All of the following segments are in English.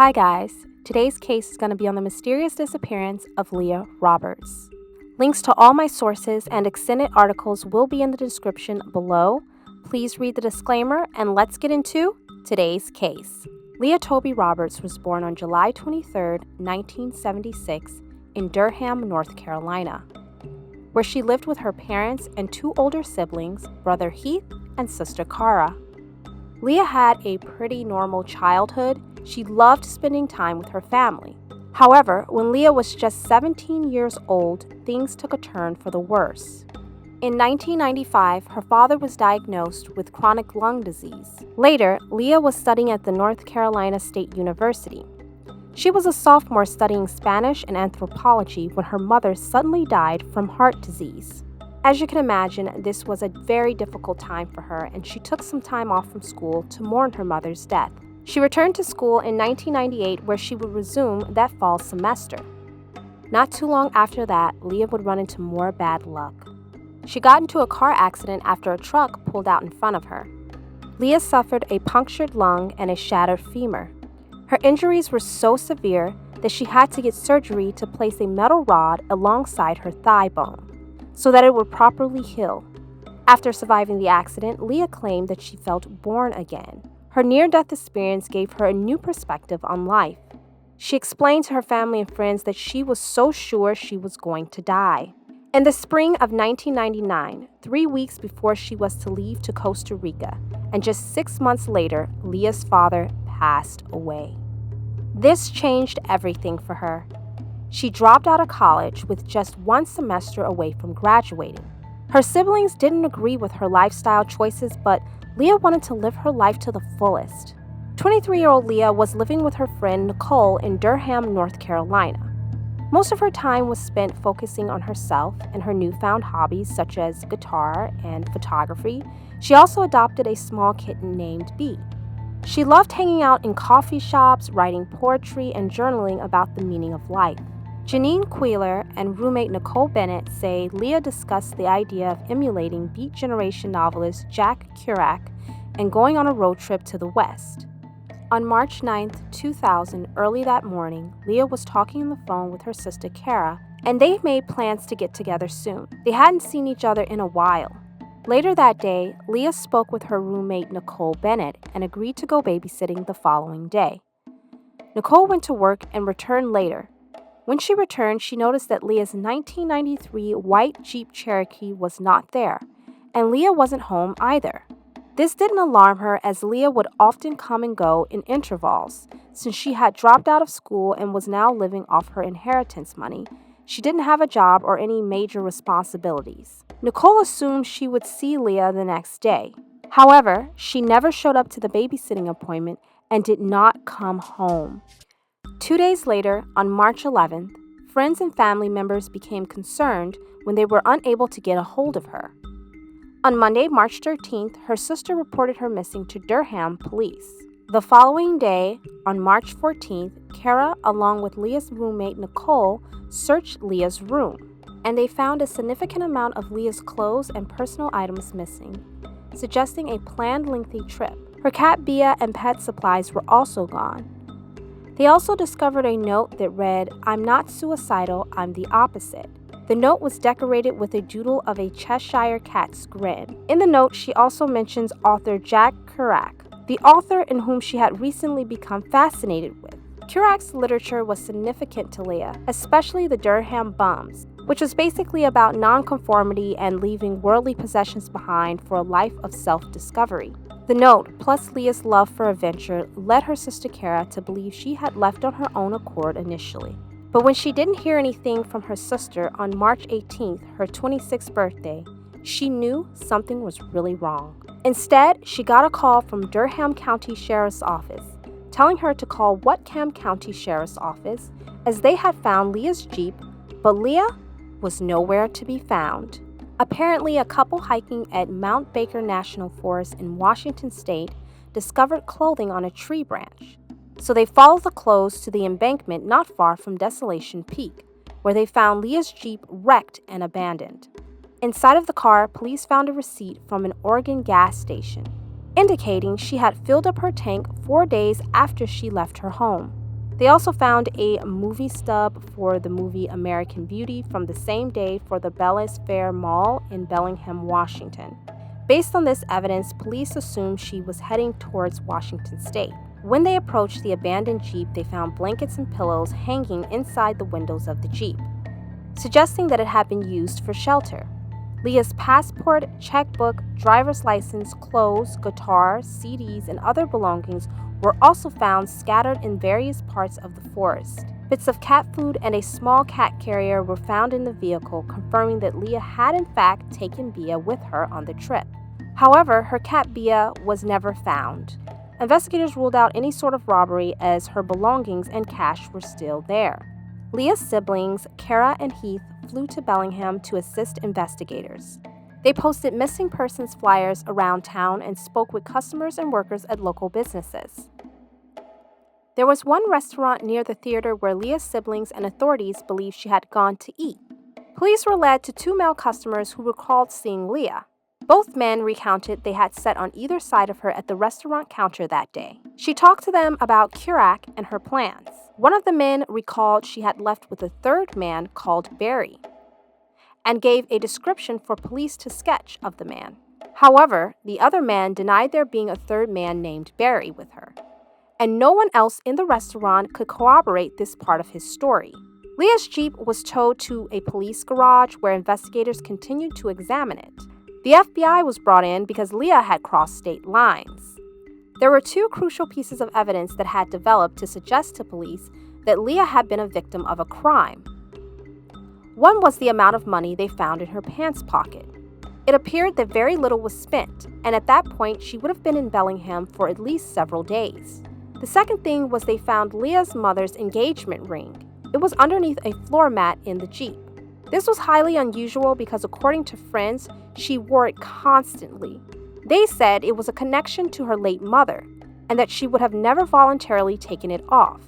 Hi guys, today's case is going to be on the mysterious disappearance of Leah Roberts. Links to all my sources and extended articles will be in the description below. Please read the disclaimer and let's get into today's case. Leah Toby Roberts was born on July 23, 1976 in Durham, North Carolina, where she lived with her parents and two older siblings, brother Heath and sister Cara. Leah had a pretty normal childhood. She loved spending time with her family. However, when Leah was just 17 years old, things took a turn for the worse. In 1995, her father was diagnosed with chronic lung disease. Later, Leah was studying at the North Carolina State University. She was a sophomore studying Spanish and anthropology when her mother suddenly died from heart disease. As you can imagine, this was a very difficult time for her, and she took some time off from school to mourn her mother's death. She returned to school in 1998, where she would resume that fall semester. Not too long after that, Leah would run into more bad luck. She got into a car accident after a truck pulled out in front of her. Leah suffered a punctured lung and a shattered femur. Her injuries were so severe that she had to get surgery to place a metal rod alongside her thigh bone so that it would properly heal. After surviving the accident, Leah claimed that she felt born again. Her near-death experience gave her a new perspective on life. She explained to her family and friends that she was so sure she was going to die. In the spring of 1999, 3 weeks before she was to leave to Costa Rica, and just 6 months later, Leah's father passed away. This changed everything for her. She dropped out of college with just 1 semester away from graduating. Her siblings didn't agree with her lifestyle choices, but Leah wanted to live her life to the fullest. 23-year-old Leah was living with her friend Nicole in Durham, North Carolina. Most of her time was spent focusing on herself and her newfound hobbies such as guitar and photography. She also adopted a small kitten named Bee. She loved hanging out in coffee shops, writing poetry, and journaling about the meaning of life. Janine Queeler and roommate Nicole Bennett say Leah discussed the idea of emulating Beat Generation novelist Jack Kerouac and going on a road trip to the West. On March 9, 2000, early that morning, Leah was talking on the phone with her sister Cara, and they made plans to get together soon. They hadn't seen each other in a while. Later that day, Leah spoke with her roommate Nicole Bennett and agreed to go babysitting the following day. Nicole went to work and returned later. When she returned, she noticed that Leah's 1993 white Jeep Cherokee was not there, and Leah wasn't home either. This didn't alarm her, as Leah would often come and go in intervals. Since she had dropped out of school and was now living off her inheritance money, she didn't have a job or any major responsibilities. Nicole assumed she would see Leah the next day. However, she never showed up to the babysitting appointment and did not come home. 2 days later, on March 11th, friends and family members became concerned when they were unable to get a hold of her. On Monday, March 13th, her sister reported her missing to Durham police. The following day, on March 14th, Cara, along with Leah's roommate Nicole, searched Leah's room, and they found a significant amount of Leah's clothes and personal items missing, suggesting a planned lengthy trip. Her cat Bea and pet supplies were also gone. They also discovered a note that read, "I'm not suicidal, I'm the opposite." The note was decorated with a doodle of a Cheshire cat's grin. In the note, she also mentions author Jack Kerouac, the author in whom she had recently become fascinated with. Kerouac's literature was significant to Leah, especially the Durham Bums, which was basically about nonconformity and leaving worldly possessions behind for a life of self-discovery. The note, plus Leah's love for adventure, led her sister Cara to believe she had left on her own accord initially. But when she didn't hear anything from her sister on March 18th, her 26th birthday, she knew something was really wrong. Instead, she got a call from Durham County Sheriff's Office, telling her to call Whatcom County Sheriff's Office, as they had found Leah's Jeep, but Leah was nowhere to be found. Apparently, a couple hiking at Mount Baker National Forest in Washington State discovered clothing on a tree branch. So they followed the clothes to the embankment not far from Desolation Peak, where they found Leah's Jeep wrecked and abandoned. Inside of the car, police found a receipt from an Oregon gas station, indicating she had filled up her tank 4 days after she left her home. They also found a movie stub for the movie American Beauty from the same day for the Bellis Fair Mall in Bellingham, Washington. Based on this evidence, police assumed she was heading towards Washington State. When they approached the abandoned Jeep, they found blankets and pillows hanging inside the windows of the Jeep, suggesting that it had been used for shelter. Leah's passport, checkbook, driver's license, clothes, guitar, CDs, and other belongings were also found scattered in various parts of the forest. Bits of cat food and a small cat carrier were found in the vehicle, confirming that Leah had in fact taken Bia with her on the trip. However, her cat Bia was never found. Investigators ruled out any sort of robbery as her belongings and cash were still there. Leah's siblings, Kara and Heath, flew to Bellingham to assist investigators. They posted missing persons flyers around town and spoke with customers and workers at local businesses. There was one restaurant near the theater where Leah's siblings and authorities believed she had gone to eat. Police were led to two male customers who recalled seeing Leah. Both men recounted they had sat on either side of her at the restaurant counter that day. She talked to them about Kirak and her plans. One of the men recalled she had left with a third man called Barry and gave a description for police to sketch of the man. However, the other man denied there being a third man named Barry with her, and no one else in the restaurant could corroborate this part of his story. Leah's Jeep was towed to a police garage where investigators continued to examine it. The FBI was brought in because Leah had crossed state lines. There were two crucial pieces of evidence that had developed to suggest to police that Leah had been a victim of a crime. One was the amount of money they found in her pants pocket. It appeared that very little was spent, and at that point she would have been in Bellingham for at least several days. The second thing was they found Leah's mother's engagement ring. It was underneath a floor mat in the Jeep. This was highly unusual because, according to friends, she wore it constantly. They said it was a connection to her late mother, and that she would have never voluntarily taken it off.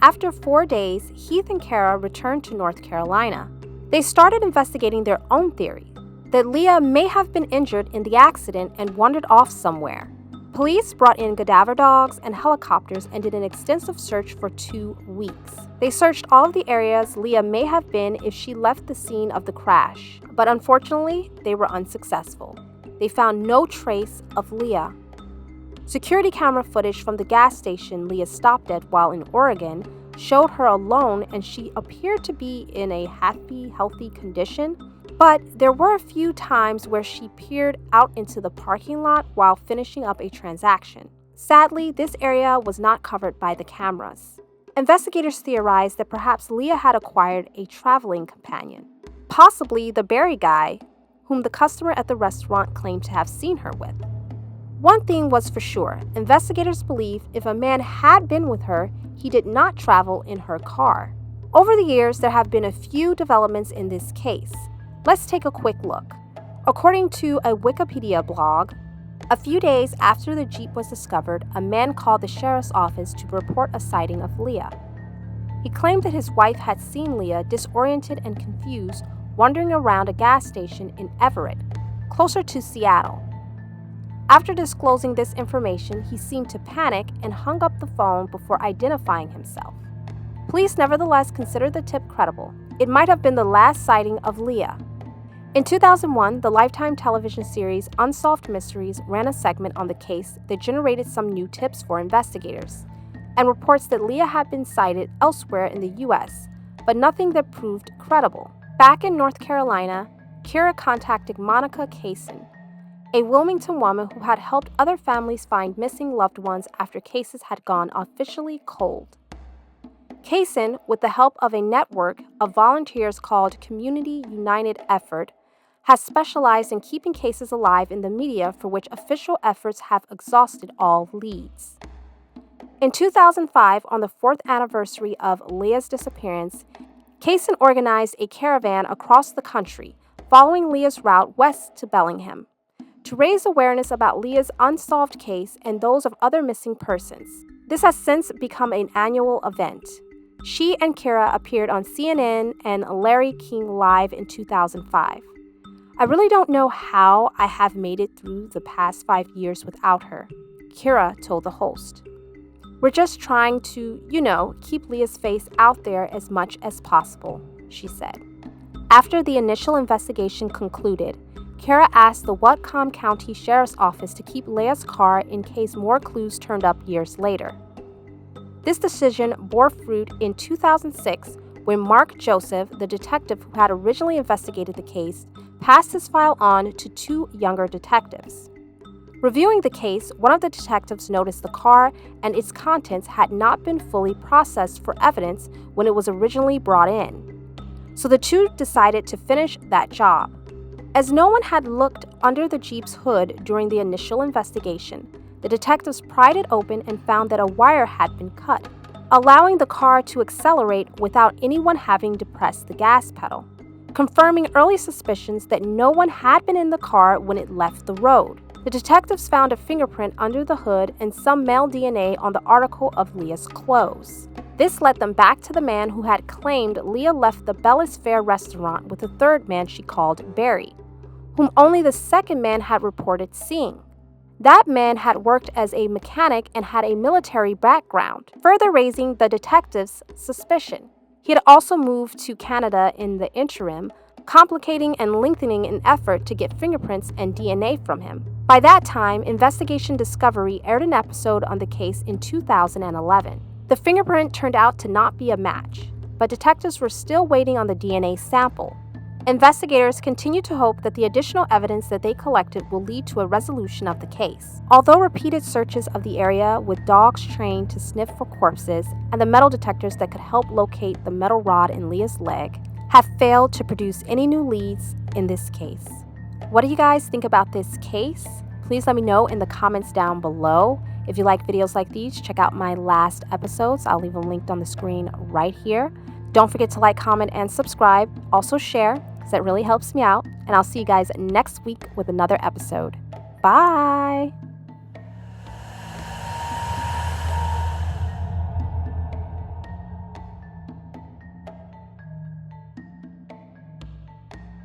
After 4 days, Heath and Kara returned to North Carolina. They started investigating their own theory, that Leah may have been injured in the accident and wandered off somewhere. Police brought in cadaver dogs and helicopters and did an extensive search for 2 weeks. They searched all of the areas Leah may have been if she left the scene of the crash, but unfortunately, they were unsuccessful. They found no trace of Leah. Security camera footage from the gas station Leah stopped at while in Oregon showed her alone, and she appeared to be in a happy, healthy condition. But there were a few times where she peered out into the parking lot while finishing up a transaction. Sadly, this area was not covered by the cameras. Investigators theorized that perhaps Leah had acquired a traveling companion, possibly the Barry guy, whom the customer at the restaurant claimed to have seen her with. One thing was for sure, investigators believe if a man had been with her, he did not travel in her car. Over the years, there have been a few developments in this case. Let's take a quick look. According to a Wikipedia blog, a few days after the Jeep was discovered, a man called the sheriff's office to report a sighting of Leah. He claimed that his wife had seen Leah disoriented and confused, wandering around a gas station in Everett, closer to Seattle. After disclosing this information, he seemed to panic and hung up the phone before identifying himself. Police nevertheless considered the tip credible. It might have been the last sighting of Leah. In 2001, the Lifetime television series Unsolved Mysteries ran a segment on the case that generated some new tips for investigators, and reports that Leah had been sighted elsewhere in the U.S., but nothing that proved credible. Back in North Carolina, Kira contacted Monica CAISON, a Wilmington woman who had helped other families find missing loved ones after cases had gone officially cold. CAISON, with the help of a network of volunteers called Community United Effort, has specialized in keeping cases alive in the media for which official efforts have exhausted all leads. In 2005, on the 4th anniversary of Leah's disappearance, CAISON organized a caravan across the country, following Leah's route west to Bellingham, to raise awareness about Leah's unsolved case and those of other missing persons. This has since become an annual event. She and Kira appeared on CNN and Larry King Live in 2005. I really don't know how I have made it through the past 5 years without her, Kira told the host. "We're just trying to, keep Leah's face out there as much as possible," she said. After the initial investigation concluded, Kara asked the Whatcom County Sheriff's Office to keep Leah's car in case more clues turned up years later. This decision bore fruit in 2006 when Mark Joseph, the detective who had originally investigated the case, passed his file on to 2 younger detectives. Reviewing the case, one of the detectives noticed the car and its contents had not been fully processed for evidence when it was originally brought in. So the 2 decided to finish that job. As no one had looked under the Jeep's hood during the initial investigation, the detectives pried it open and found that a wire had been cut, allowing the car to accelerate without anyone having to press the gas pedal, confirming early suspicions that no one had been in the car when it left the road. The detectives found a fingerprint under the hood and some male DNA on the article of Leah's clothes. This led them back to the man who had claimed Leah left the Bellis Fair restaurant with a third man she called Barry, whom only the second man had reported seeing. That man had worked as a mechanic and had a military background, further raising the detectives' suspicion. He had also moved to Canada in the interim, complicating and lengthening an effort to get fingerprints and DNA from him. By that time, Investigation Discovery aired an episode on the case in 2011. The fingerprint turned out to not be a match, but detectives were still waiting on the DNA sample. Investigators continue to hope that the additional evidence that they collected will lead to a resolution of the case. Although repeated searches of the area with dogs trained to sniff for corpses and the metal detectors that could help locate the metal rod in Leah's leg have failed to produce any new leads in this case. What do you guys think about this case? Please let me know in the comments down below. If you like videos like these, check out my last episodes. I'll leave them linked on the screen right here. Don't forget to like, comment, and subscribe. Also share, because that really helps me out. And I'll see you guys next week with another episode. Bye!